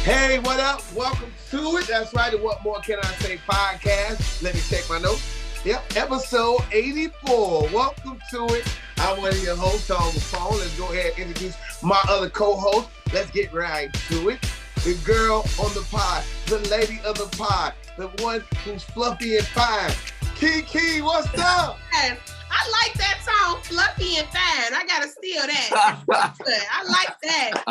Hey, what up? Welcome to it. That's right. And what more can I say? Podcast. Let me check my notes. Yep, episode 84. Welcome to it. I'm one of your hosts on the phone. Let's go ahead and introduce my other co-host. Let's get right to it. The girl on the pod, the lady of the pod, the one who's fluffy and fine. Keke, what's up? Yes, I like that song, Fluffy and Fine. I gotta steal that. I like that.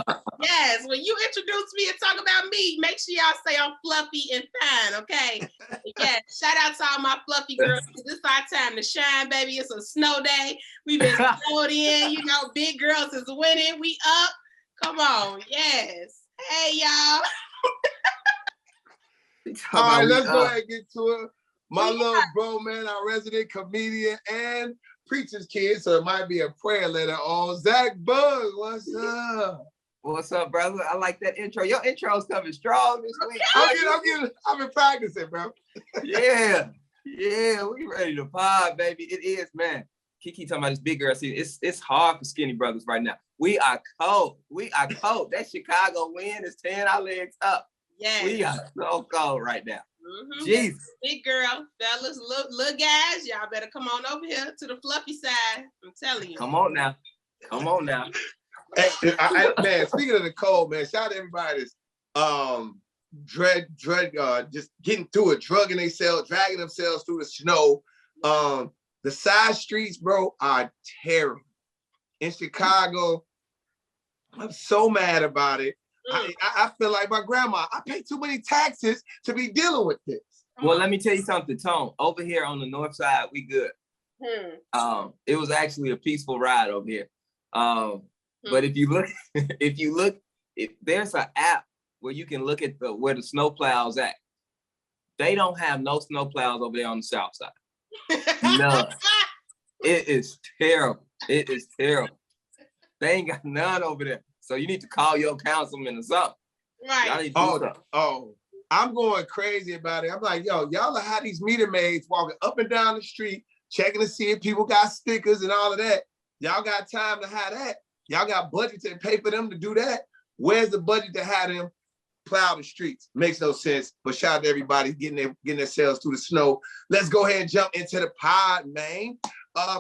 Yes, when you introduce me and talk about me, make sure y'all say I'm fluffy and fine, okay? Yeah, shout out to all my fluffy girls. This is our time to shine, baby. It's a snow day. We've been snowed in, big girls is winning. We up. Come on, yes. Hey, y'all. All right, let's go ahead and get to it. My little bro, man, our resident comedian and preacher's kid, so it might be a prayer letter on Zach Boog. What's up? What's up, brother? I like that intro. Your intro's coming strong this week. I've been practicing, bro. Yeah, we ready to pod, baby. It is, man. Keke talking about this big girl. See, it's hard for skinny brothers right now. We are cold. That Chicago wind is tearing our legs up. Yeah, we are so cold right now. Mm-hmm. Jesus. Big girl, fellas, little guys, y'all better come on over here to the fluffy side. I'm telling you. Come on now. Hey, man, speaking of the cold, man, shout out to everybody that's just getting through it, drugging themselves, dragging themselves through the snow. The side streets, bro, are terrible. In Chicago, I'm so mad about it. I feel like my grandma. I pay too many taxes to be dealing with this. Well, let me tell you something, Tone. Over here on the north side, we good. It was actually a peaceful ride over here. But if you look, there's an app where you can look at where the snow plows at. They don't have no snow plows over there on the south side. None. It is terrible. They ain't got none over there. So you need to call your councilman or something. Right. I'm going crazy about it. I'm like, y'all are how these meter maids walking up and down the street, checking to see if people got stickers and all of that. Y'all got time to have that. Y'all got budget to pay for them to do that. Where's the budget to have them plow the streets? Makes no sense. But shout out to everybody getting themselves through the snow. Let's go ahead and jump into the pod, man.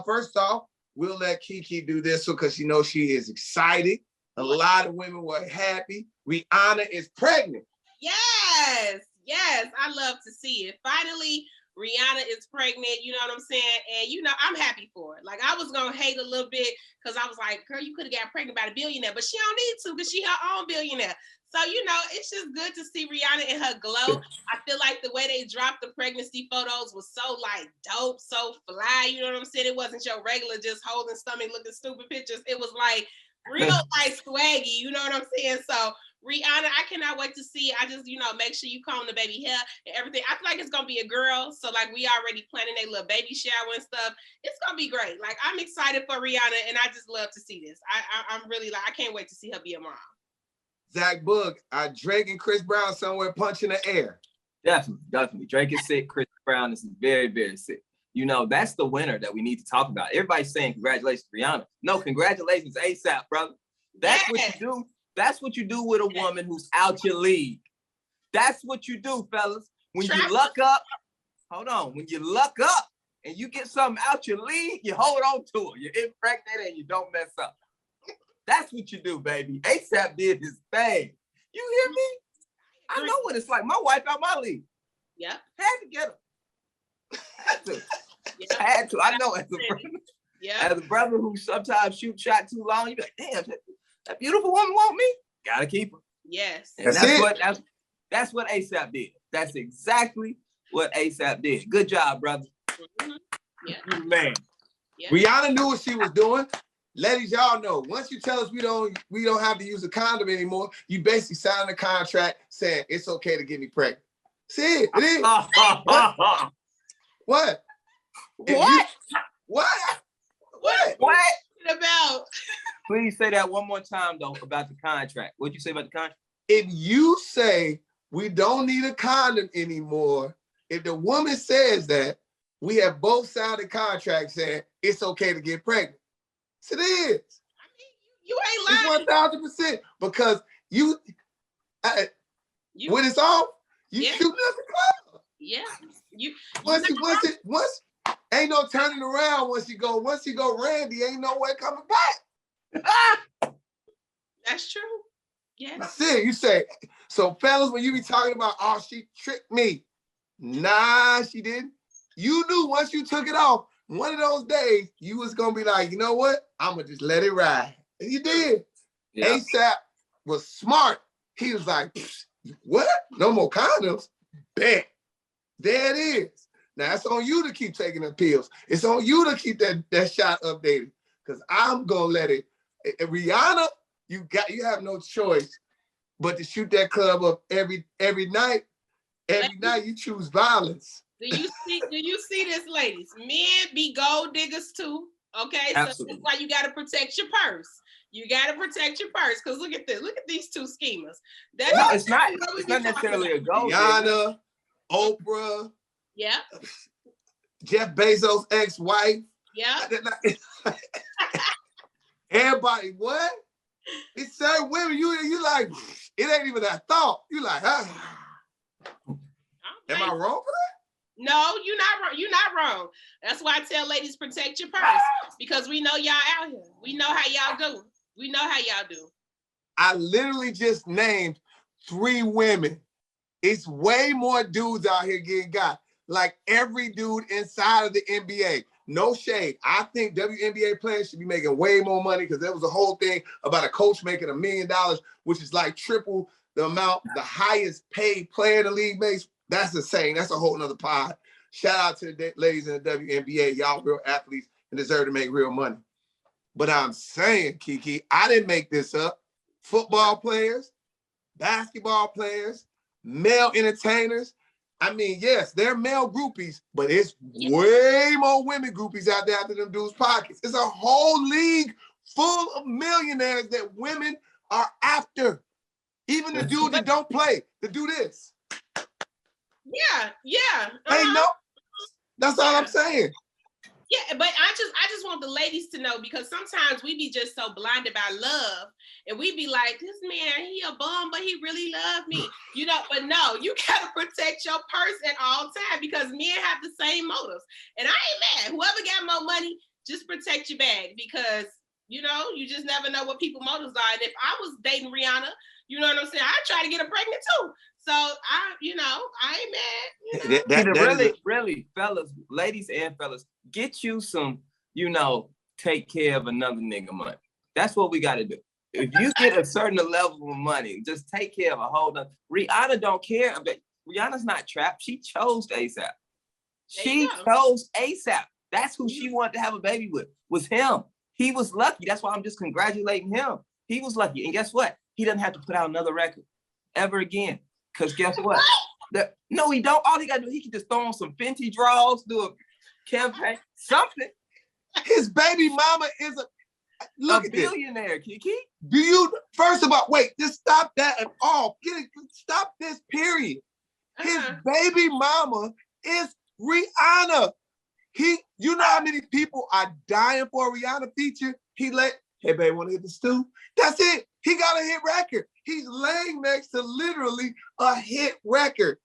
First off, we'll let Keke do this because she is excited. A lot of women were happy. Rihanna is pregnant. Yes, I love to see it. Finally, Rihanna is pregnant, you know what I'm saying? And I'm happy for it. Like, I was gonna hate a little bit because I was like, girl, you could have got pregnant by a billionaire, but she don't need to because she her own billionaire. So, it's just good to see Rihanna in her glow. I feel like the way they dropped the pregnancy photos was so like dope, so fly, you know what I'm saying? It wasn't your regular just holding stomach looking stupid pictures. It was like real like swaggy, you know what I'm saying? So Rihanna, I cannot wait to see it. I just, make sure you comb the baby hair and everything. I feel like it's gonna be a girl. So like we already planning a little baby shower and stuff. It's gonna be great. Like I'm excited for Rihanna and I just love to see this. I'm really I can't wait to see her be a mom. Zach Boog, are Drake and Chris Brown somewhere punching the air? Definitely. Drake is sick. Chris Brown is very, very sick. That's the winner that we need to talk about. Everybody's saying congratulations, Rihanna. No, congratulations, ASAP, brother. That's what you do. That's what you do with a woman who's out your league. That's what you do, fellas. When you luck up, when you luck up and you get something out your league, you hold on to it. You impregnate and you don't mess up. That's what you do, baby. ASAP did his thing. You hear me? I know what it's like. My wife out my league. Yeah. Had to get her. Had to. Yeah. Had to. I know as a brother who sometimes shoot shot too long, you be like, damn, that beautiful woman want me. Gotta keep her. Yes. And that's what ASAP did. That's exactly what ASAP did. Good job, brother. Mm-hmm. Yeah. Man. Yeah. Rihanna knew what she was doing. Ladies, y'all know, once you tell us we don't have to use a condom anymore, you basically sign a contract saying it's okay to get me pregnant. See it? It is. What? What? What about? Please say that one more time, though, about the contract. What'd you say about the contract? If you say we don't need a condom anymore, if the woman says that, we have both signed a contract saying it's okay to get pregnant. It is. You ain't lying. It's 1,000% because When it's off, you Yeah. shooting at the club. Yeah. Once ain't no turning around once you go Randy, ain't no way coming back. That's true. Yeah. That's it. You say, so fellas, when you be talking about, oh, she tricked me. Nah, she didn't. You knew once you took it off, one of those days, you was gonna be like, you know what? I'm gonna just let it ride. And you did. Yeah. ASAP was smart. He was like, what? No more condoms? Bet. There it is. Now it's on you to keep taking the pills. It's on you to keep that shot updated. Because I'm gonna let it. Rihanna, you have no choice but to shoot that club up every night. Every night you choose violence. Do you see this, ladies? Men be gold diggers too. Okay, absolutely. So that's why you gotta protect your purse. You gotta protect your purse. Because look at this. Look at these two schemers. It's not necessarily a gold digger. Rihanna, Oprah. Yeah. Jeff Bezos' ex-wife. Yeah. Everybody, what? It's certain women, you like, it ain't even that thought. You like, huh? Am I wrong for that? No, you're not wrong. You're not wrong. That's why I tell ladies, protect your purse. Because we know y'all out here. We know how y'all do. We know how y'all do. I literally just named 3 women. It's way more dudes out here getting got. Like every dude inside of the NBA. No shade. I think WNBA players should be making way more money because there was a whole thing about a coach making $1 million, which is like triple the amount the highest paid player in the league makes. That's insane. That's a whole nother pod. Shout out to the ladies in the WNBA. Y'all real athletes and deserve to make real money. But I'm saying, Keke, I didn't make this up. Football players, basketball players, male entertainers. I mean, yes, they're male groupies, but it's way more women groupies out there after them dudes' pockets. It's a whole league full of millionaires that women are after. Even the dude that don't play, to do this. Yeah. Hey, no, that's all I'm saying. Yeah, but I just want the ladies to know, because sometimes we be just so blinded by love, and we be like, this man, he a bum, but he really loved me, but no, you gotta protect your purse at all times, because men have the same motives. And I ain't mad. Whoever got more money, just protect your bag, because you just never know what people's motives are. And if I was dating Rihanna, you know what I'm saying, I'd try to get her pregnant too. So I ain't mad. Really, fellas, ladies and fellas, get you some, take care of another nigga money. That's what we got to do. If you get a certain level of money, just take care of a whole nother. Rihanna don't care. Rihanna's not trapped. She chose ASAP. She chose ASAP. That's who she wanted to have a baby with, was him. He was lucky. That's why I'm just congratulating him. He was lucky. And guess what? He doesn't have to put out another record ever again. Because guess what? No, he don't. All he got to do, he can just throw on some Fenty draws, do a campaign, something. His baby mama is a billionaire, Keke. Do you, first of all, wait, just stop that at all. Stop this, period. His baby mama is Rihanna. You know how many people are dying for a Rihanna feature? He hey, babe, want to hit the stew? That's it. He got a hit record. He's laying next to literally a hit record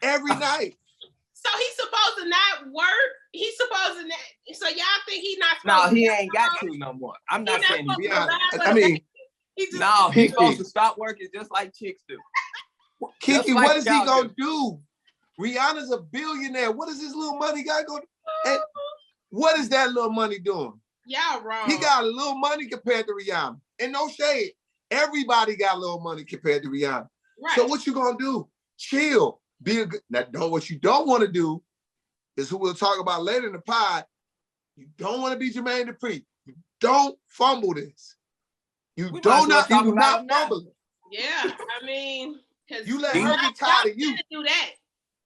every night. So he's supposed to not work? He's supposed to not, so y'all think he's not supposed to? No, he ain't got to no more. I'm not saying he's he's supposed to stop working just like chicks do. Keke, what is he going to do? Rihanna's a billionaire. What is his little money guy going to do? What is that little money doing? Y'all wrong. He got a little money compared to Rihanna. And no shade. Everybody got a little money compared to Rihanna. Right. So what you gonna do? Chill. Be a good. Now, what you don't want to do is who we'll talk about later in the pod. You don't want to be Jermaine Dupri. You don't fumble this. You do not fumble it. Yeah, I mean, because you let her get tired of you. Do that.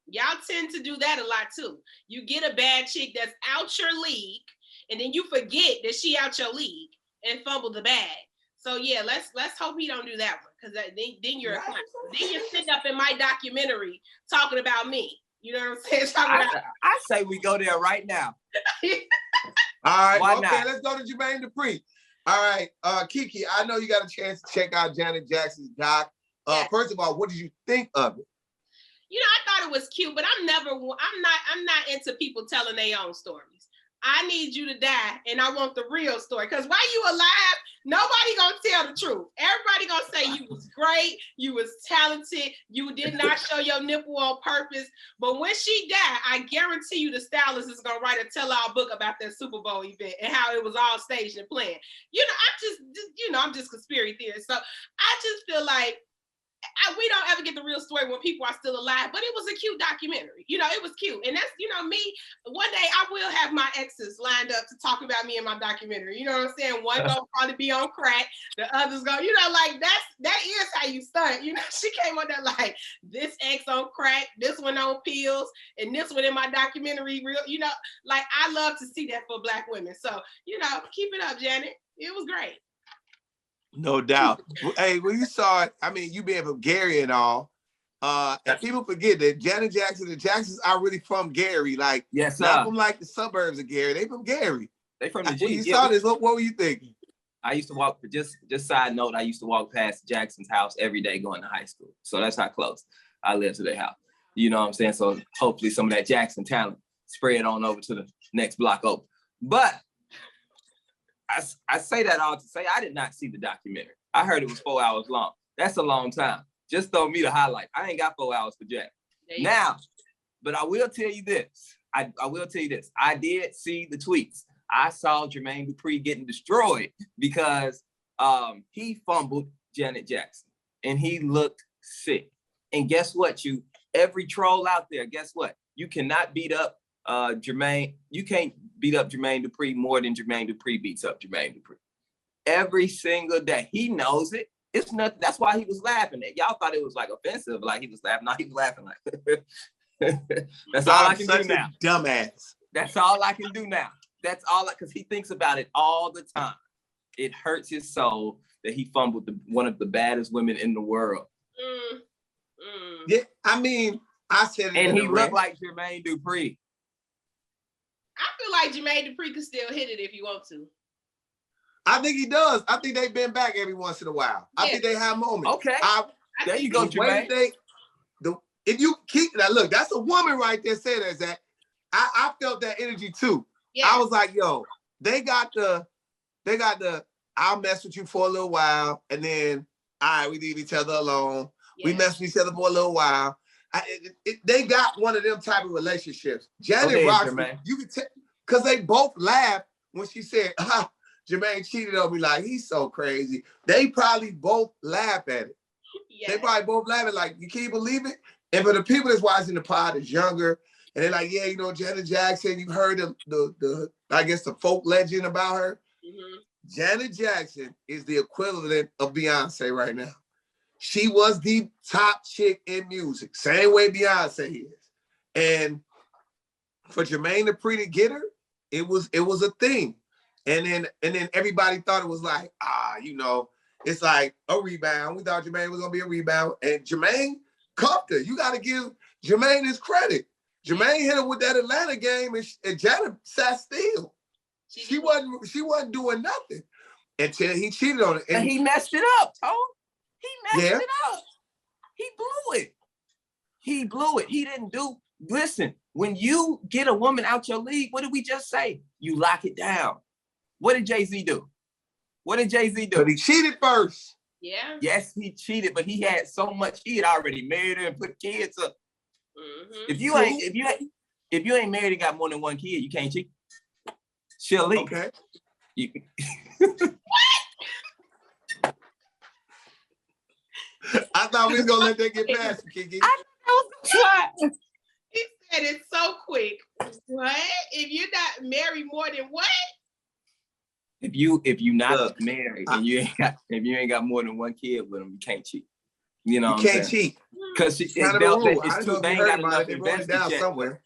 Y'all tend to do that a lot too. You get a bad chick that's out your league, and then you forget that she out your league and fumble the bag. So yeah, let's hope he don't do that one, because then you're a clown. Then you're sitting up in my documentary talking about me. You know what I'm saying? I say we go there right now. All right, why okay, not? Let's go to Jermaine Dupri. All right, Keke, I know you got a chance to check out Janet Jackson's doc. First of all, what did you think of it? You know, I thought it was cute, but I'm not into people telling their own stories. I need you to die, and I want the real story. Because while you alive, nobody gonna tell the truth. Everybody gonna say you was great, you was talented, you did not show your nipple on purpose. But when she died, I guarantee you the stylist is gonna write a tell-all book about that Super Bowl event and how it was all staged and planned. You know, I'm just conspiracy theorist. So I just feel like we don't ever get the real story when people are still alive, but it was a cute documentary. You know, it was cute. And that's, you know, me, one day I will have my exes lined up to talk about me in my documentary. You know what I'm saying? One gonna probably be on crack, the others go, you know, like that is how you stunt. You know, she came on there like, this ex on crack, this one on pills, and this one in my documentary, real, you know, like I love to see that for Black women. So, you know, keep it up, Janet. It was great. No doubt. Hey, when you saw it, I mean, you being from Gary and all, and people forget that Janet Jackson, the Jacksons are really from Gary. Like, yes, not from like the suburbs of Gary. They from Gary. They from the When you saw this, what were you thinking? I used to walk, just side note, I used to walk past Jackson's house every day going to high school. So that's how close I live to their house. You know what I'm saying? So hopefully some of that Jackson talent spread on over to the next block over. But I say that all to say I did not see the documentary. I heard it was 4 hours long. That's a long time. Just throw me the highlight. I ain't got 4 hours for Jack. Now, but I will tell you this. I will tell you this. I did see the tweets. I saw Jermaine Dupri getting destroyed because he fumbled Janet Jackson and he looked sick. And guess what? Every troll out there, guess what? You cannot beat up Jermaine. You can't beat up Jermaine Dupri more than Jermaine Dupri beats up Jermaine Dupri. Every single day. He knows it. It's nothing. That's why he was laughing. Y'all thought it was like offensive, like he was laughing. No, he was laughing like that's all I can do now. Dumbass. That's all I can do now. That's all because he thinks about it all the time. It hurts his soul that he fumbled one of the baddest women in the world. Yeah, I mean, I said it. And he looked like Jermaine Dupri. I feel like Jermaine Dupri could still hit it if you want to. I think he does. I think they've been back every once in a while. Yeah. I think they have moments. Okay. There you go, Jermaine. If you keep that, look, that's a woman right there saying that, Zach. I felt that energy too. Yeah. I was like, yo, they got the, I'll mess with you for a little while, and then, all right, we leave each other alone. Yeah. We mess with each other for a little while. They got one of them type of relationships. Janet Roxy, you can tell, because they both laughed when she said, Jermaine cheated on me, like, he's so crazy. They probably both laugh at it. Yeah. They probably both laugh at it, like, you can't believe it? And for the people that's watching the pod that's younger, and they're like, yeah, you know, Janet Jackson, you've heard the I guess the folk legend about her. Mm-hmm. Janet Jackson is the equivalent of Beyonce right now. She was the top chick in music, same way Beyonce is. And for Jermaine Dupri to get her, it was a thing. And then everybody thought it was like, you know, it's like a rebound. We thought Jermaine was gonna be a rebound, and Jermaine cuffed her. You got to give Jermaine his credit. Jermaine hit her with that Atlanta game, and Janet sat still. She wasn't doing nothing until he cheated on her. And he messed it up, Tone. He messed it up. He blew it. He blew it. He didn't do. Listen, when you get a woman out your league, what did we just say? You lock it down. What did Jay-Z do? What did Jay-Z do? But he cheated first. Yeah. Yes, he cheated, but he had so much. He had already married her and put kids up. Mm-hmm. If you ain't married and got more than one kid, you can't cheat. She'll leave. Okay. I thought we was gonna let that get past you, Keke. I know what? He said it so quick. What? If you're not married more than what? If you not married and you ain't got more than one kid with them, you can't cheat. You know, you can't cheat because it's too. They ain't got enough invested somewhere.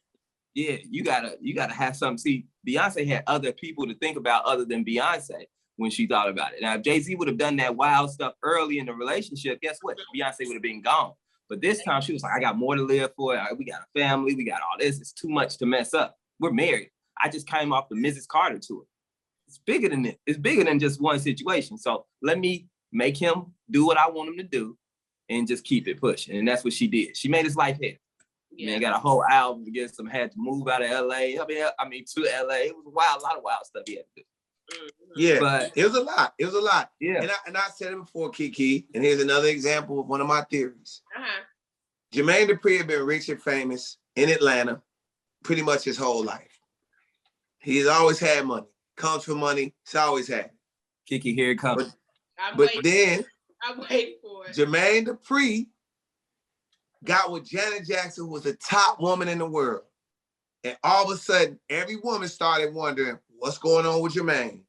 Yeah, you gotta have something. See, Beyonce had other people to think about other than Beyonce when she thought about it. Now, if Jay-Z would have done that wild stuff early in the relationship, guess what? Beyonce would have been gone. But this time she was like, I got more to live for. We got a family. We got all this. It's too much to mess up. We're married. I just came off the Mrs. Carter tour. It's bigger than it. It's bigger than just one situation. So let me make him do what I want him to do. and just keep it pushing. And that's what she did. She made his life hell. Yeah. Man, got a whole album to get some, had to move out of LA. I mean, to LA. It was a lot of wild stuff he had to do. Yeah, but it was a lot. It was a lot. Yeah. And I said it before, Keke, and here's another example of one of my theories. Uh-huh. Jermaine Dupri had been rich and famous in Atlanta pretty much his whole life. He's always had money. Comes from money. He's always had it. Keke, here it comes. But then I'm waiting for it. Jermaine Dupri got with Janet Jackson, who was the top woman in the world. And all of a sudden, every woman started wondering what's going on with Jermaine.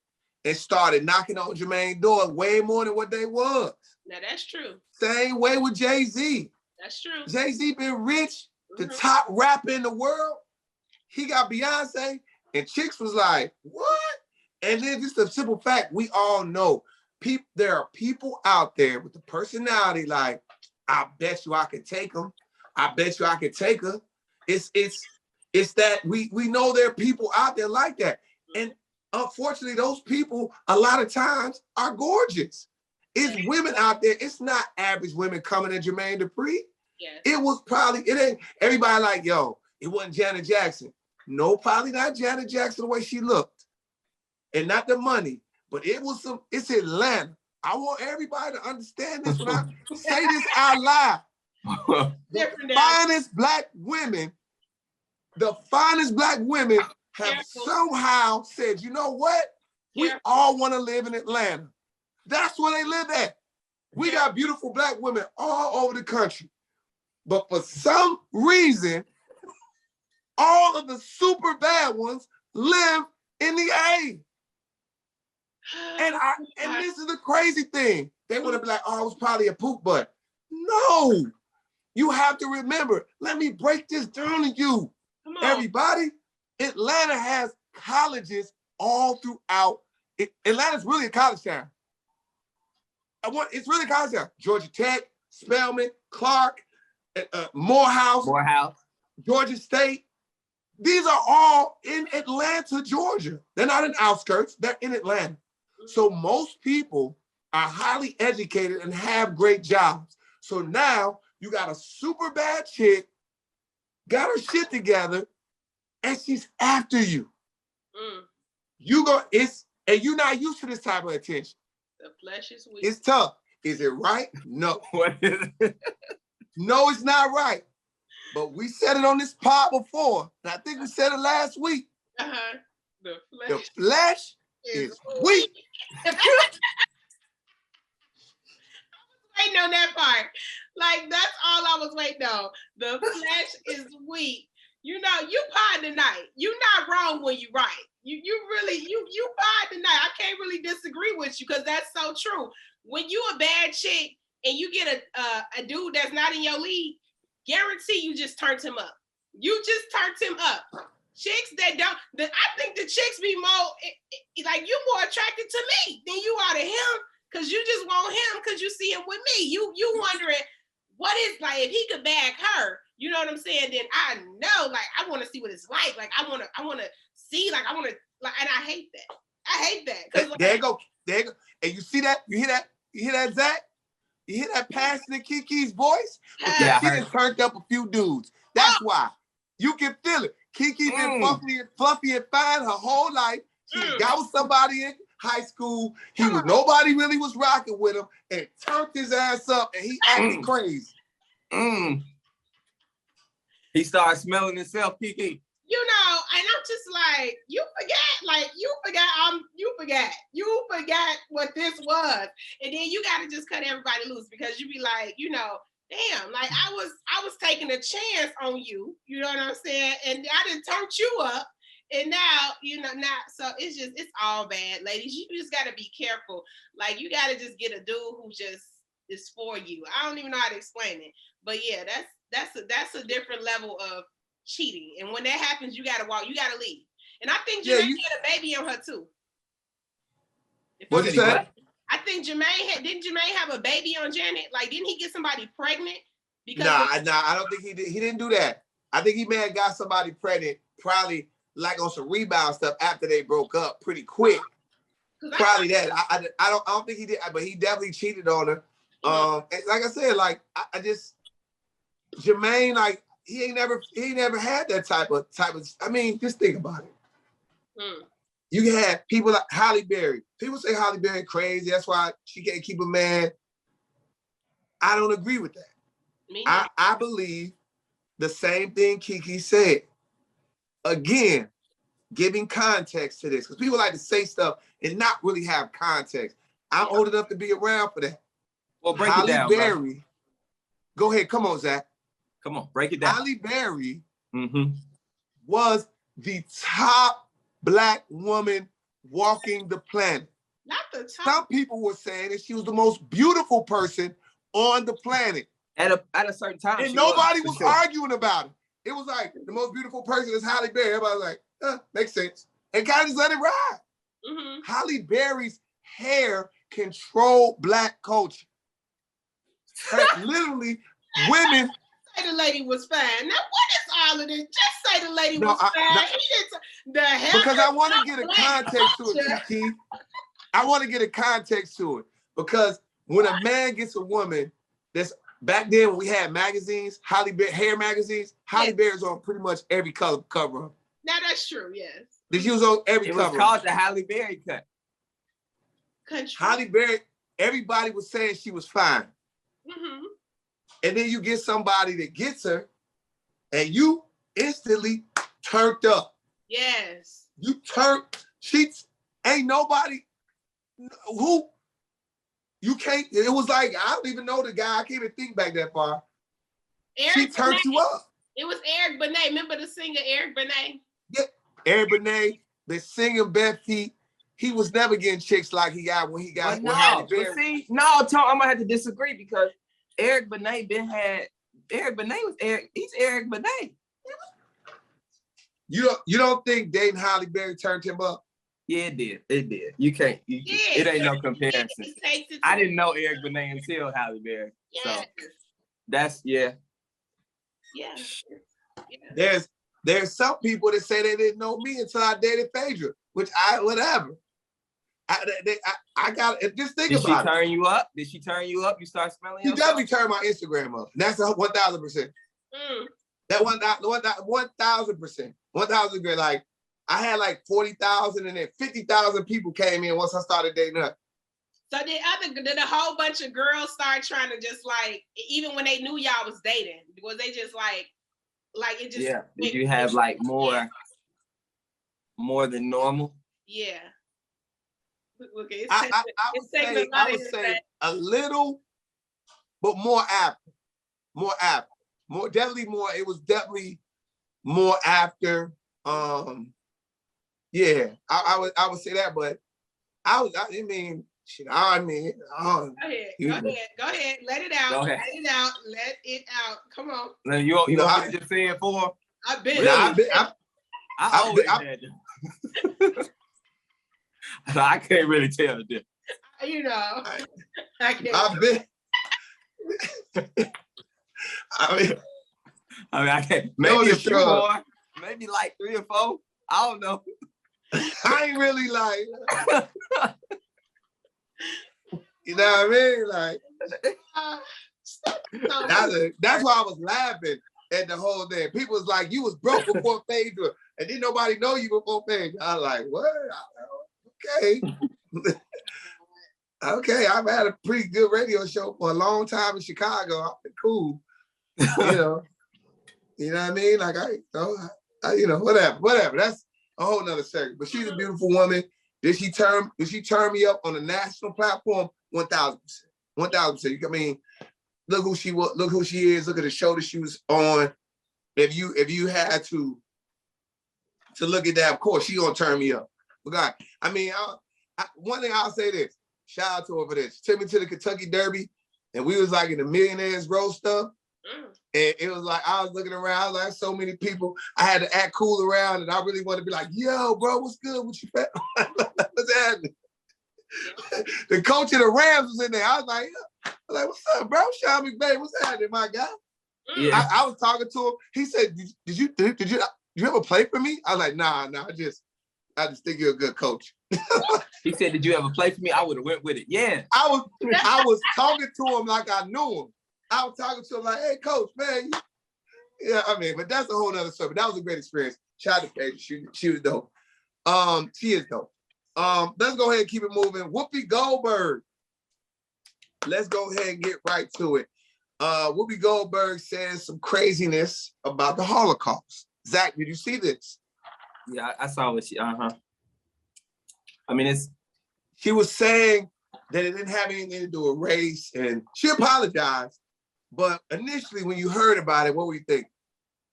And started knocking on Jermaine's door way more than what they was. Now that's true. Same way with Jay-Z. That's true. Jay-Z been rich, the top rapper in the world. He got Beyonce, and chicks was like, what? And then just a simple fact, we all know there are people out there with the personality like, I bet you I could take them. I bet you I could take her. It's that we know there are people out there like that. And unfortunately, those people a lot of times are gorgeous. It's women out there. It's not average women coming at Jermaine Dupri. Yes. It ain't everybody like, yo, it wasn't Janet Jackson. No, probably not Janet Jackson the way she looked. And not the money, but it's Atlanta. I want everybody to understand this when I say this out loud. The finest black women have somehow said, you know what? We all want to live in Atlanta. That's where they live at. We got beautiful black women all over the country. But for some reason, all of the super bad ones live in the A. And this is the crazy thing. They want to be like, oh, it was probably a poop butt. No. You have to remember, let me break this down to you. Everybody, Atlanta has colleges all throughout. Atlanta's really a college town. It's really a college town. Georgia Tech, Spelman, Clark, Morehouse, Georgia State. These are all in Atlanta, Georgia. They're not in outskirts. They're in Atlanta. So most people are highly educated and have great jobs. So now you got a super bad chick, got her shit together, and she's after you. And you're not used to this type of attention. The flesh is weak. It's tough. Is it right? No. What is it? No, it's not right. But we said it on this pod before. And I think we said it last week. The flesh is weak. I was waiting on that part. Like, that's all I was waiting on. The flesh is weak. You know, you pod tonight. You're not wrong when you right. You pod tonight. I can't really disagree with you because that's so true. When you a bad chick and you get a dude that's not in your league, guarantee you just turned him up. You just turned him up. Chicks that don't, I think the chicks be more, like, you more attracted to me than you are to him because you just want him because you see him with me. You wondering what is, like, if he could bag her, you know what I'm saying? Then I know, like, I want to see what it's like. Like, I want to see, like, I want to, like, and I hate that. I hate that. Like, there you go. And you see that? You hear that, Zach? You hear that passion in Keke's voice? She done turned up a few dudes. That's why. You can feel it. Keke been fluffy and fine her whole life. She got with somebody in high school. Nobody really was rocking with him and turned his ass up and he acting crazy. He started smelling himself, Keke. You know, and I'm just like, you forgot what this was. And then you got to just cut everybody loose because you be like, you know, damn, like I was taking a chance on you, you know what I'm saying? And I done turned you up. And now, you know, so it's all bad, ladies. You just got to be careful. Like, you got to just get a dude who just is for you. I don't even know how to explain it. But yeah, that's a different level of cheating. And when that happens, you got to leave. And I think Jermaine had a baby on her too. What'd you say? I think didn't Jermaine have a baby on Janet? Like, didn't he get somebody pregnant? Because I don't think he did. He didn't do that. I think he may have got somebody pregnant, probably like on some rebound stuff after they broke up pretty quick. Probably that. I don't think he did, but he definitely cheated on her. And like I said, like I just Jermaine, like he ain't never had that type of. I mean, just think about it. You had people like Halle Berry. People say Halle Berry crazy. That's why she can't keep a man. I don't agree with that. I believe the same thing Keke said. Again, giving context to this, because people like to say stuff and not really have context. I'm old enough to be around for that. Well, break Halle it down, Berry. Go ahead, come on, Zach. Come on, break it down. Halle Berry was the top Black woman walking the planet. Not the top. Some people were saying that she was the most beautiful person on the planet. At a certain time. And nobody was arguing about it. It was like, the most beautiful person is Halle Berry. Everybody was like, makes sense. And kind of just let it ride. Halle Berry's hair controlled Black culture. Literally, women. Say the lady was fine. Now, what is all of this? Just say the lady was fine. The hair because I want to get a context to it, Keke. I want to get a context to it. Because when a man gets a woman, that's back then when we had magazines, hair magazines, Halle Berry's on pretty much every cover. Now that's true, yes. She was on every cover. It was called the Halle Berry cut. Halle Berry, everybody was saying she was fine. And then you get somebody that gets her, and you instantly turned up. Yes. You turned. Ain't nobody who you can't. It was like I don't even know the guy. I can't even think back that far. She turned you up. It was Eric Benet. Remember the singer Eric Benet? Yeah, Eric Benet, the singer Bethany. He was never getting chicks like he got when he got. See, no, Tom, I'm gonna have to disagree because Eric Benet Eric Benet was Eric. He's Eric Benet. You don't think dating Halle Berry turned him up? Yeah, it did. It did. You can't. It ain't no comparison. I didn't know Eric Benet until Halle Berry. So that's Yeah. There's some people that say they didn't know me until I dated Phaedra, which whatever. I got just think about it. Did she turn you up? Did she turn you up? You start smelling yourself? She definitely turned my Instagram up. That's 1,000%. That 1,000%. 1,000%. Like I had like 40,000 and then 50,000 people came in once I started dating her. So did a whole bunch of girls start trying to just like, even when they knew y'all was dating, was they just like it just? Yeah. Did you have like more than normal? Yeah. Okay. I would say a little, but more after. It was definitely more after. Yeah, I would say that, but go ahead. Let it out. Let it out. Come on. Now, you want me to just say it for? I've been. I always had them. So I can't really tell the difference. You know, I can't. I've been. I can't. Maybe a few more. Maybe like 3 or 4. I don't know. I ain't really like. You know what I mean? Like, that's why I was laughing at the whole thing. People was like, you was broke before Phaedra, and didn't nobody know you before Phaedra. I was like, what? Okay. Okay, I've had a pretty good radio show for a long time in Chicago. I've been cool. You know what I mean? Like whatever. That's a whole nother subject. But she's a beautiful woman. Did she turn me up on a national platform? 1,000%. 1,000%. I mean, look who she was, look who she is, look at the show that she was on. If you had to look at that, of course, she gonna turn me up. But God, I mean, one thing I'll say this. Shout out to her for this. She took me to the Kentucky Derby, and we was like in the Millionaires Row stuff. And it was like, I was looking around, I was like, so many people. I had to act cool around, and I really wanted to be like, yo, bro, what's good? What you fat? What's happening? The coach of the Rams was in there. I was like, what's up, bro? Sean McVay, what's happening, my guy? Yeah. I was talking to him. He said, did you ever play for me? I was like, nah, I just think you're a good coach. He said, did you ever play for me? I would have went with it. Yeah. I was talking to him like I knew him. I was talking to him like, hey, coach, man. Yeah, I mean, but that's a whole nother story. But that was a great experience. Shout out to Keke. She was dope. She is dope. Let's go ahead and keep it moving. Whoopi Goldberg. Let's go ahead and get right to it. Whoopi Goldberg says some craziness about the Holocaust. Zach, did you see this? Yeah, I saw what she, I mean, she was saying that it didn't have anything to do with race, and she apologized. But initially, when you heard about it, what were you thinking?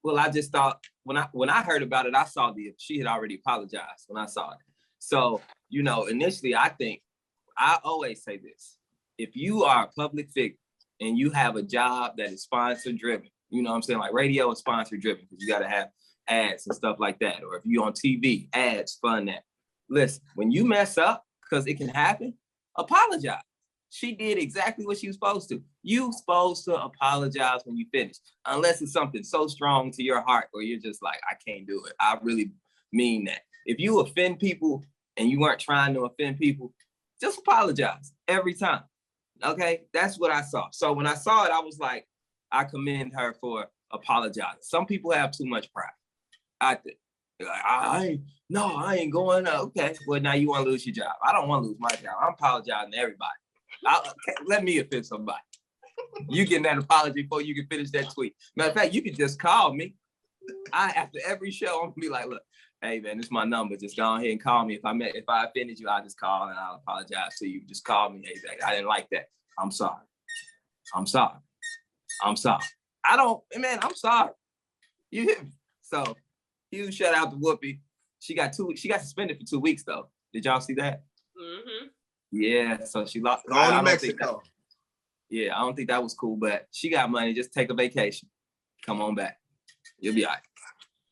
Well, I just thought, when I heard about it, I saw she had already apologized when I saw it. So, you know, initially, I always say this. If you are a public figure and you have a job that is sponsor driven, you know what I'm saying? Like radio is sponsor driven because you got to have ads and stuff like that. Or if you're on TV, ads fund that. Listen, when you mess up, because it can happen, apologize. She did exactly what she was supposed to. You supposed to apologize when you finish, unless it's something so strong to your heart or you're just like, I can't do it. I really mean that. If you offend people and you weren't trying to offend people, just apologize every time. Okay, that's what I saw. So when I saw it, I was like, I commend her for apologizing. Some people have too much pride. I think. Like, I ain't going up. Okay, well, now you want to lose your job. I don't want to lose my job. I'm apologizing to everybody. Let me offend somebody. You getting that apology before you can finish that tweet. Matter of fact, you could just call me. After every show, I'm gonna be like, look, hey man, this is my number. Just go ahead and call me. If I offended you, I'll just call and I'll apologize to you. Just call me. Hey, Zach, I didn't like that. I'm sorry. I'm sorry. I'm sorry. I'm sorry. You hear me? So huge shout out to Whoopi. She got suspended for 2 weeks though. Did y'all see that? Mm-hmm. Yeah, so she lost. Going to Mexico. I don't think that was cool, but she got money. Just take a vacation. Come on back. You'll be all right.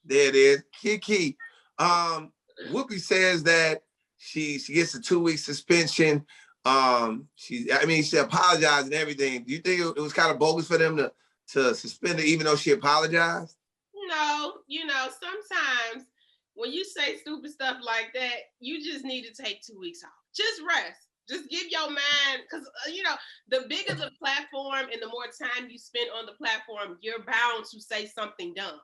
There it is. Keke. Whoopi says that she gets a 2-week suspension. She apologized and everything. Do you think it was kind of bogus for them to suspend her even though she apologized? No, sometimes when you say stupid stuff like that, you just need to take 2 weeks off. Just rest. Just give your mind, because, the bigger the platform and the more time you spend on the platform, you're bound to say something dumb.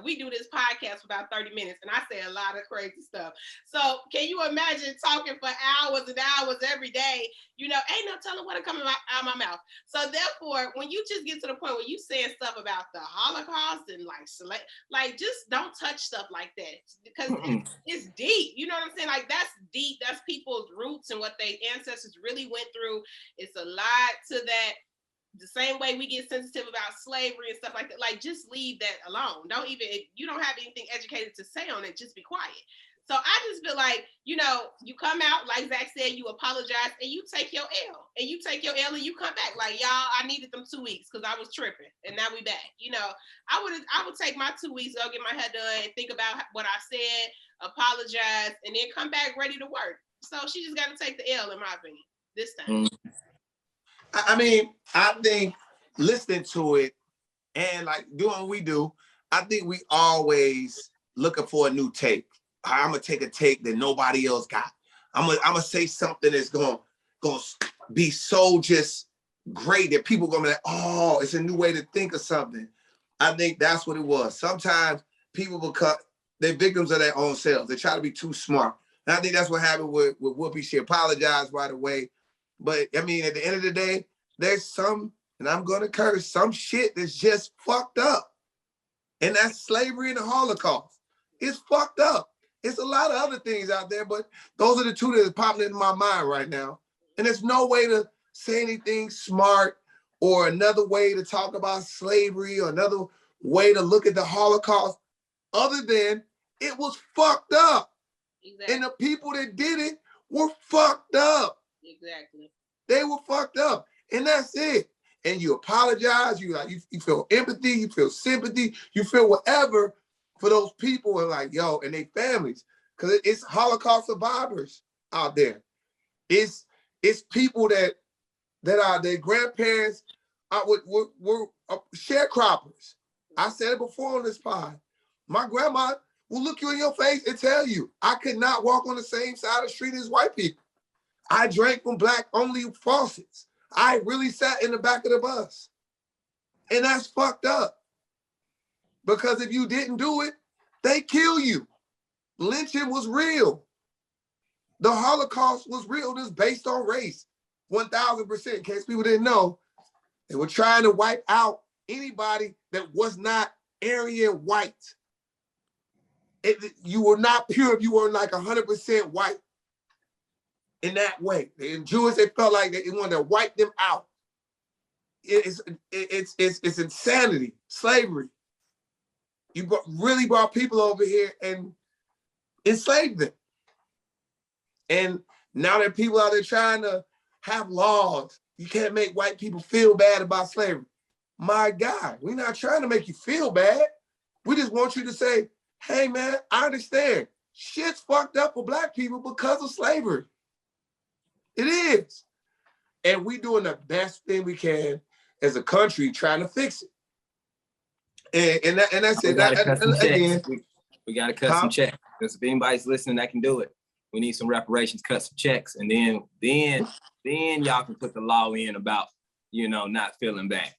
We do this podcast for about 30 minutes, and I say a lot of crazy stuff. So can you imagine talking for hours and hours every day? Ain't no telling what coming out of my mouth. So therefore, when you just get to the point where you saying stuff about the Holocaust and like just don't touch stuff like that, because it's deep. You know what I'm saying? Like, that's deep. That's people's roots and what they ancestors really went through. It's a lot to that. The same way we get sensitive about slavery and stuff like that. Like, just leave that alone. If you don't have anything educated to say on it, just be quiet. So I just feel like, you come out, like Zach said, you apologize and you take your L. And you take your L and you come back. Like, y'all, I needed them 2 weeks because I was tripping. And now we back. I would take my 2 weeks, go get my hair done and think about what I said, apologize, and then come back ready to work. So she just got to take the L, in my opinion, this time. I think listening to it and like doing what we do, I think we always looking for a new take. I'm gonna take a take that nobody else got. I'm gonna say something that's gonna be so just great that people gonna be like, oh, it's a new way to think of something. I think that's what it was. Sometimes people they're victims of their own selves. They try to be too smart. And I think that's what happened with Whoopi. She apologized right away. But at the end of the day, there's some, and I'm gonna curse, some shit that's just fucked up. And that's slavery and the Holocaust. It's fucked up. It's a lot of other things out there, but those are the two that are popping into my mind right now. And there's no way to say anything smart or another way to talk about slavery or another way to look at the Holocaust other than it was fucked up. Exactly. And the people that did it were fucked up. Exactly. They were fucked up. And that's it. And you apologize, you feel empathy, you feel sympathy, you feel whatever for those people and like, yo, and their families. Because it's Holocaust survivors out there. It's people that are their grandparents were sharecroppers. I said it before on this pod. My grandma will look you in your face and tell you, I could not walk on the same side of the street as white people. I drank from black-only faucets. I really sat in the back of the bus. And that's fucked up. Because if you didn't do it, they kill you. Lynching was real. The Holocaust was real. This based on race. 1,000%. In case people didn't know, they were trying to wipe out anybody that was not Aryan white. You were not pure if you were like 100% white in that way. In Jews, they felt like they wanted to wipe them out. It's insanity, slavery. You really brought people over here and enslaved them. And now that people out there trying to have laws, you can't make white people feel bad about slavery. My God, we're not trying to make you feel bad. We just want you to say, hey man, I understand. Shit's fucked up for black people because of slavery. It is. And we doing the best thing we can as a country trying to fix it. And that's it. We got to cut some checks. Because if anybody's listening that can do it, we need some reparations, cut some checks, and then y'all can put the law in about, not feeling bad,